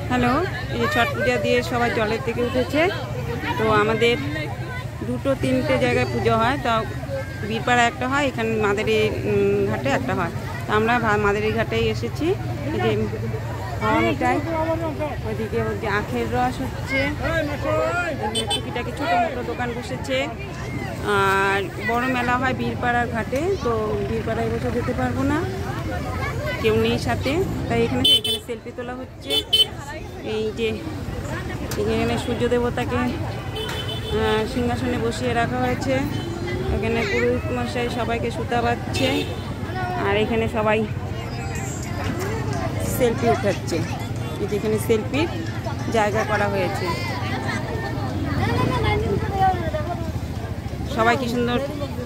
Hello, এই যে ছট পূজা দিয়ে সবাই জলের থেকে উঠেছে। তো আমাদের 2-3টে জায়গায় পুজো হয়। তা বীরপাড়া একটা হয়, এখানে মাদারি ঘাটে একটা হয়। তা আমরা মাদারি ঘাটেই এসেছি। এই যে হাওয়াটাই ওইদিকে যে আখের রস হচ্ছে, টুকিটাকি ছোটো মোটো দোকান বসেছে। আর বড় মেলা হয় বীরপাড়ার ঘাটে। তো বীরপাড়ায় বসে যেতে পারবো না, কেউ নেই সাথে, তাই এখানে সেলফি তোলা হচ্ছে। এই যে এখানে সূর্য দেবতাকে সিংহাসনে বসিয়ে রাখা হয়েছে। এখানে পুরোহিত মশাই সবাইকে সুতা বাঁধছে, আর এখানে সবাই সেলফি উঠাচ্ছে। এই যেখানে সেলফির জায়গা করা হয়েছে। সবাই কি সুন্দর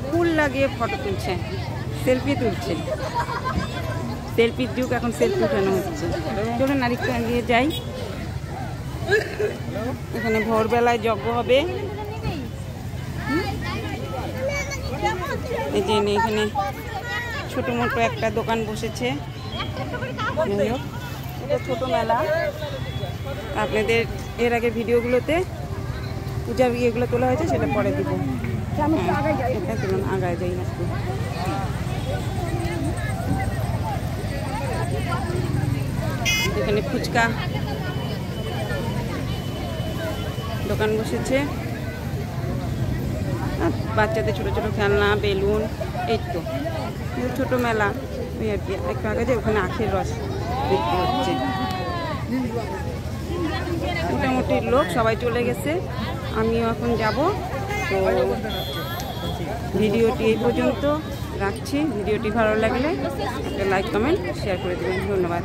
ফুল লাগিয়ে ফটো তুলছে, সেলফি তুলছে। সেলফির যুগ, এখন সেলফি উঠানো হচ্ছে। চলুন আরেকটু এগিয়ে যাই। এখানে ভোরবেলায় যজ্ঞ হবে। এই যে এখানে ছোট মোটো একটা দোকান বসেছে। এটা ছোট মেলা। আপনাদের এর আগে ভিডিওগুলোতে পূজার ইয়েগুলো তোলা হয়েছে, সেটা পরে দিব। এটা তুলুন, আগায় যাই একটু। এখানে ফুচকা দোকান বসেছে, বাচ্চাদের ছোট ছোট খেলনা, বেলুন। এই তো ছোট মেলা। ওই আর কি, একটু আগে যে ওখানে আখের রস বিক্রি হচ্ছে। মোটামুটি লোক সবাই চলে গেছে, আমিও এখন যাব। তো ভিডিওটি এই পর্যন্ত রাখছি। ভিডিওটি ভালো লাগলে একটা লাইক কমেন্ট শেয়ার করে দেবেন। ধন্যবাদ।